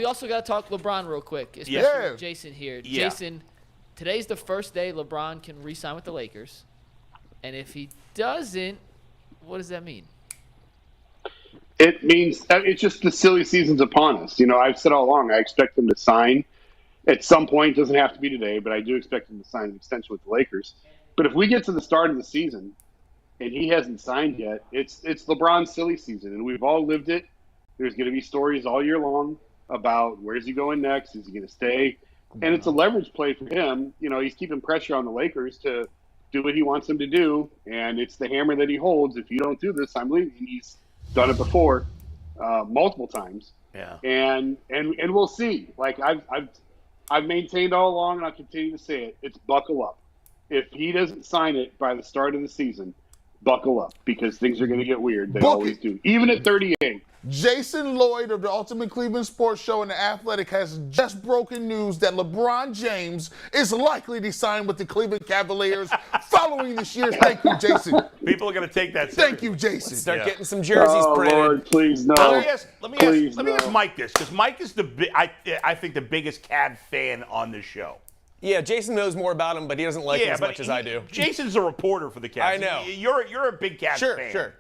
We also got to talk LeBron real quick, especially with Jason here. Yeah. Jason, today's the first day LeBron can re-sign with the Lakers. And if he doesn't, what does that mean? It means it's just the silly season's upon us. You know, I've said all along, I expect him to sign at some point. Doesn't have to be today, but I do expect him to sign an extension with the Lakers. But if we get to the start of the season and he hasn't signed yet, it's LeBron's silly season, and we've all lived it. There's going to be stories all year long about where's he going next, is he going to stay? And it's a leverage play for him. You know, he's keeping pressure on the Lakers to do what he wants them to do, and it's the hammer that he holds. If you don't do this, I'm leaving. He's done it before, multiple times. Yeah. And we'll see. Like I've maintained all along, and I'll continue to say it. It's buckle up. If he doesn't sign it by the start of the season, buckle up, because things are going to get weird. They always do, even at 38. Jason Lloyd of the Ultimate Cleveland Sports Show and The Athletic has just broken news that LeBron James is likely to sign with the Cleveland Cavaliers following this year. Thank you, Jason. People are going to take that seriously. Thank you, Jason. Start getting some jerseys printed. Lord, please no. Let me ask Mike this, because Mike is I think the biggest Cavs fan on this show. Yeah, Jason knows more about him, but he doesn't like him as much as I do. Jason's a reporter for the Cavs. I know. You're a big Cavs fan. Sure.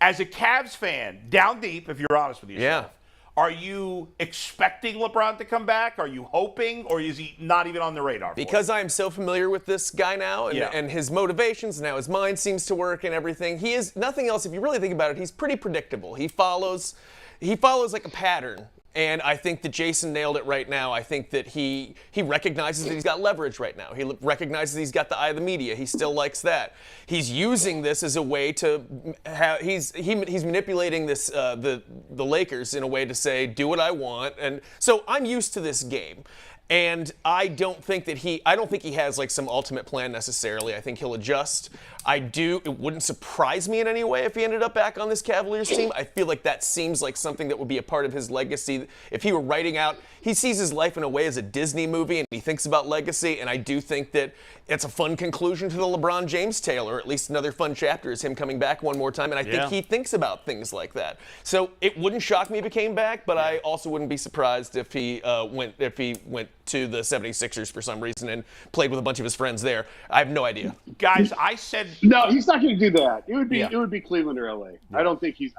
As a Cavs fan, down deep, if you're honest with yourself, are you expecting LeBron to come back? Are you hoping, or is he not even on the radar? Because I am so familiar with this guy now and his motivations and how his mind seems to work and everything. He is nothing else. If you really think about it, he's pretty predictable. He follows like a pattern. And I think that Jason nailed it right now. I think that he recognizes that he's got leverage right now. He recognizes he's got the eye of the media. He still likes that. He's using this as a way to have, he's manipulating this the Lakers in a way to say, do what I want. And so I'm used to this game. And I don't think he has like some ultimate plan necessarily. I think he'll adjust. It wouldn't surprise me in any way if he ended up back on this Cavaliers team. I feel like that seems like something that would be a part of his legacy. If he were writing out, he sees his life in a way as a Disney movie, and he thinks about legacy, and I do think that it's a fun conclusion to the LeBron James tale, or at least another fun chapter is him coming back one more time, and I think he thinks about things like that. So it wouldn't shock me if he came back, but I also wouldn't be surprised if he went to the 76ers for some reason and played with a bunch of his friends there. I have no idea. Guys, I said no, he's not going to do that. It would be Cleveland or LA. I don't think he's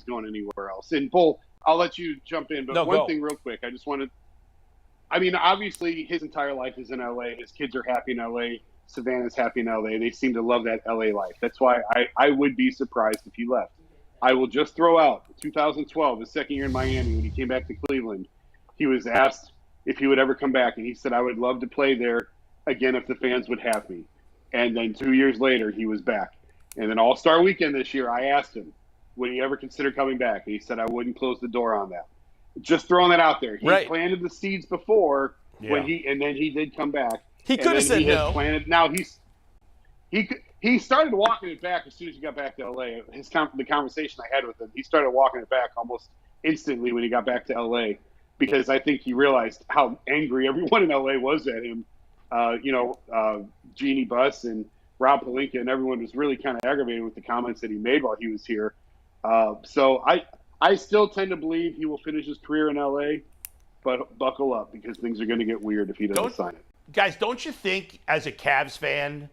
going anywhere else. And Bull, I'll let you jump in, but one thing real quick, I just wanted. I mean, obviously his entire life is in LA. His kids are happy in LA. Savannah's happy in LA. They seem to love that LA life. That's why I would be surprised if he left. I will just throw out 2012, his second year in Miami, when he came back to Cleveland. He was asked if he would ever come back, and he said, I would love to play there again if the fans would have me. And then 2 years later, he was back. And then All-Star Weekend this year, I asked him, would he ever consider coming back? And he said, I wouldn't close the door on that. Just throwing that out there. He planted the seeds before and then he did come back. He could have said no. Now he started walking it back as soon as he got back to LA. The conversation I had with him, he started walking it back almost instantly when he got back to LA, because I think he realized how angry everyone in LA was at him. Jeannie Buss and Rob Pelinka and everyone was really kind of aggravated with the comments that he made while he was here. So I still tend to believe he will finish his career in LA, but buckle up, because things are going to get weird if he doesn't sign it. Guys, don't you think as a Cavs fan,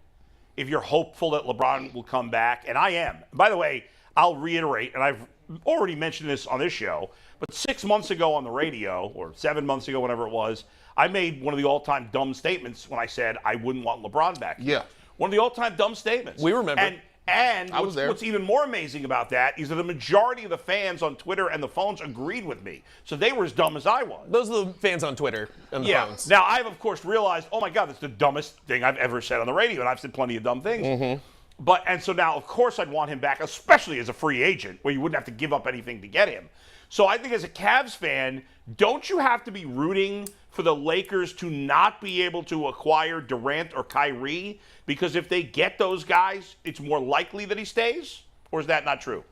if you're hopeful that LeBron will come back, and I am. By the way, I'll reiterate, and I've already mentioned this on this show, but 6 months ago on the radio, or 7 months ago, whatever it was, I made one of the all-time dumb statements when I said I wouldn't want LeBron back. Yeah. One of the all-time dumb statements. We remember. And what's even more amazing about that is that the majority of the fans on Twitter and the phones agreed with me. So they were as dumb as I was. Those are the fans on Twitter and the phones. Now, I've, of course, realized, oh, my God, that's the dumbest thing I've ever said on the radio, and I've said plenty of dumb things. Mm-hmm. And so now, of course, I'd want him back, especially as a free agent, where you wouldn't have to give up anything to get him. So I think as a Cavs fan, don't you have to be rooting for the Lakers to not be able to acquire Durant or Kyrie? Because if they get those guys, it's more likely that he stays? Or is that not true?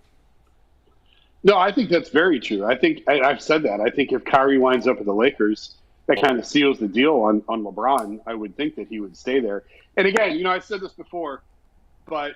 No, I think that's very true. I think I've said that. I think if Kyrie winds up with the Lakers, that kind of seals the deal on LeBron. I would think that he would stay there. And again, I said this before, but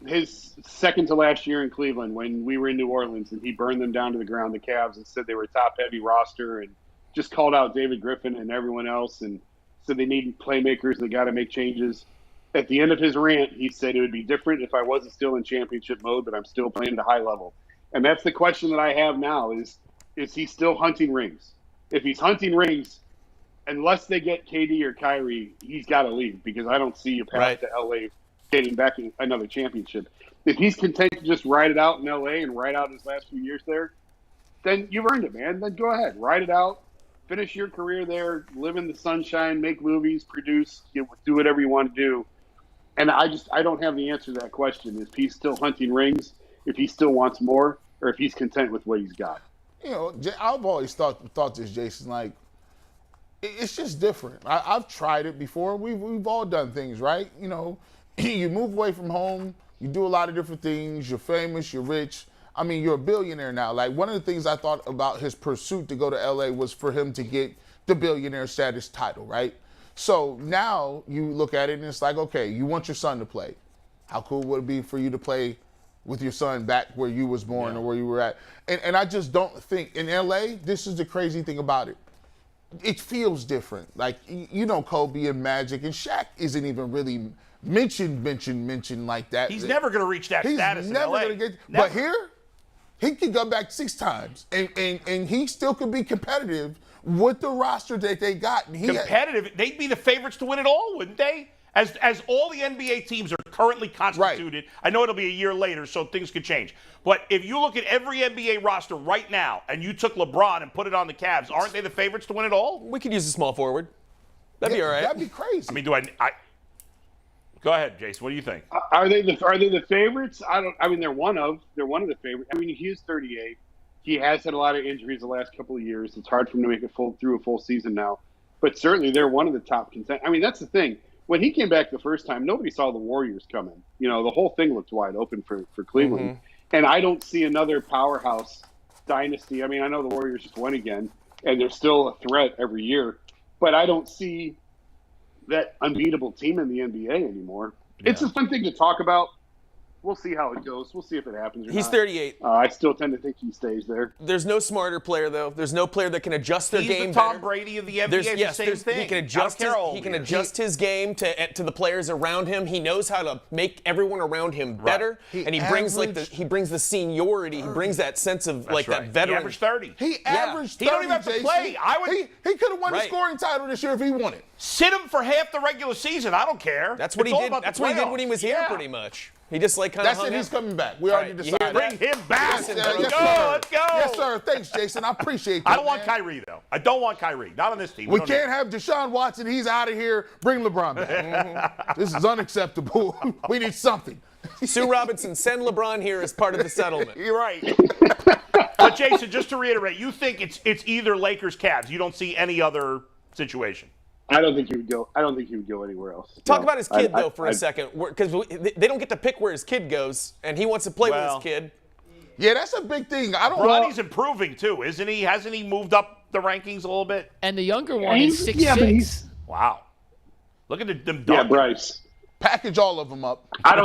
his second to last year in Cleveland, when we were in New Orleans and he burned them down to the ground, the Cavs, and said they were a top-heavy roster and just called out David Griffin and everyone else and said they need playmakers, they got to make changes. At the end of his rant, he said it would be different if I wasn't still in championship mode, but I'm still playing at a high level. And that's the question that I have now is he still hunting rings? If he's hunting rings, unless they get KD or Kyrie, he's got to leave because I don't see a path to LA getting back another championship. If he's content to just ride it out in LA and ride out his last few years there, then you've earned it, man. Then go ahead, ride it out, finish your career there, live in the sunshine, make movies, produce, do whatever you want to do. And I don't have the answer to that question. Is he still hunting rings? If he still wants more, or if he's content with what he's got? You know, I've always thought this, Jason. Like, it's just different. I've tried it before. We've all done things, right? You know, you move away from home. You do a lot of different things. You're famous. You're rich. I mean, you're a billionaire now. Like, one of the things I thought about his pursuit to go to LA was for him to get the billionaire status title, right? So now you look at it and it's like, okay, you want your son to play. How cool would it be for you to play with your son back where you was born or where you were at? And I just don't think, in LA, this is the crazy thing about it. It feels different. Like, you know, Kobe and Magic and Shaq isn't even really mentioned like that. He's never going to reach that status in LA. Gonna get, but here, he can come back 6 times and he still could be competitive with the roster that they got. Competitive? They'd be the favorites to win it all, wouldn't they? As all the NBA teams are currently constituted, I know it'll be a year later, so things could change. But if you look at every NBA roster right now and you took LeBron and put it on the Cavs, aren't they the favorites to win it all? We could use a small forward. That'd be all right. That'd be crazy. I mean, Go ahead, Jason. What do you think? Are they the favorites? I mean, they're one of the favorites. I mean, he is 38. He has had a lot of injuries the last couple of years. It's hard for him to make it through a full season now. But certainly they're one of the top contenders. I mean, that's the thing. When he came back the first time, nobody saw the Warriors coming. You know, the whole thing looked wide open for Cleveland. Mm-hmm. And I don't see another powerhouse dynasty. I mean, I know the Warriors just won again, and they're still a threat every year. But I don't see that unbeatable team in the NBA anymore. Yeah. It's a fun thing to talk about. We'll see how it goes. We'll see if it happens or He's not. 38. I still tend to think he stays there. There's no smarter player, though. There's no player that can adjust their game He's the Tom better. Brady of the NBA. Yes, the same thing. He can adjust his game to the players around him. He knows how to make everyone around him better. Right. And he brings the seniority. He brings that sense of that veteran. He averaged 30. He averaged 30. He don't even have to play. He could have won the scoring title this year if he wanted. Sit him for half the regular season. I don't care. That's what he did. That's what he did when he was here, pretty much. He just kind of. That's it. He's coming back. We already decided. Bring him back. Let's go. Yes, sir. Thanks, Jason. I appreciate that. I don't want Kyrie though. I don't want Kyrie. Not on this team. We can't have Deshaun Watson. He's out of here. Bring LeBron back. This is unacceptable. We need something. Sue Robinson, send LeBron here as part of the settlement. You're right. But Jason, just to reiterate, you think it's either Lakers, Cavs. You don't see any other situation. I don't think he would go. I don't think he would go anywhere else. Talk about his kid for a second, because they don't get to pick where his kid goes, and he wants to play with his kid. Yeah, that's a big thing. Bronny's improving too, isn't he? Hasn't he moved up the rankings a little bit? And the younger one is 6'6". Wow. Look at them. Yeah, Bryce. Package all of them up. I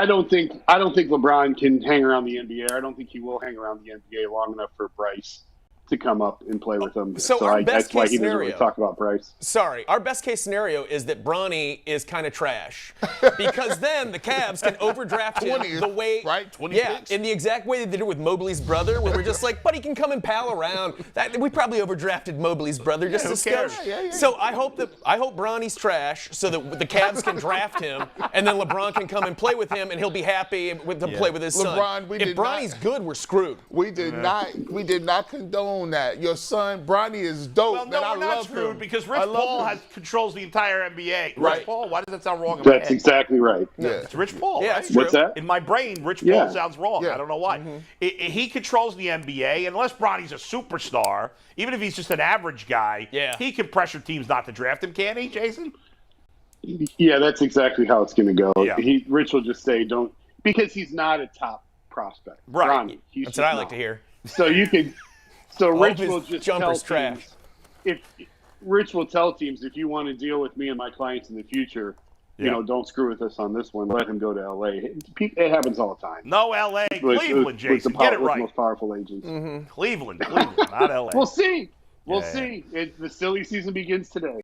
don't think LeBron can hang around the NBA. I don't think he will hang around the NBA long enough for Bryce to come up and play with them. So our best case scenario, doesn't really talk about Bryce. Sorry, our best case scenario is that Bronny is kind of trash, because then the Cavs can overdraft him the way, right? 26. In the exact way they did it with Mobley's brother, where we're just like, but he can come and pal around. We probably overdrafted Mobley's brother just to scare. So I hope Bronny's trash, so that the Cavs can draft him, and then LeBron can come and play with him, and he'll be happy to play with his son. If Bronny's good, we're screwed. We did not condone that. Your son Bronny is dope. Well, no, we're not screwed because Rich Paul controls the entire NBA. Right. Rich Paul, why does that sound wrong in my head? That's exactly right. Yeah. It's Rich Paul, yeah, right? that's true. What's that? In my brain, Rich Paul sounds wrong. I don't know why. Mm-hmm. He controls the NBA. Unless Bronny's a superstar, even if he's just an average guy, he can pressure teams not to draft him, can't he, Jason? Yeah, that's exactly how it's going to go. Yeah. Rich will just say, don't, because he's not a top prospect. Right. Bronny, That's what I like to hear. So you can... So Rich will just tell jumper's teams, Rich will tell teams, if you want to deal with me and my clients in the future, don't screw with us on this one. Let him go to LA. It happens all the time. No, LA, Cleveland, Jason. Get it right. Most powerful agents. Cleveland, not LA. We'll see. We'll see. The silly season begins today.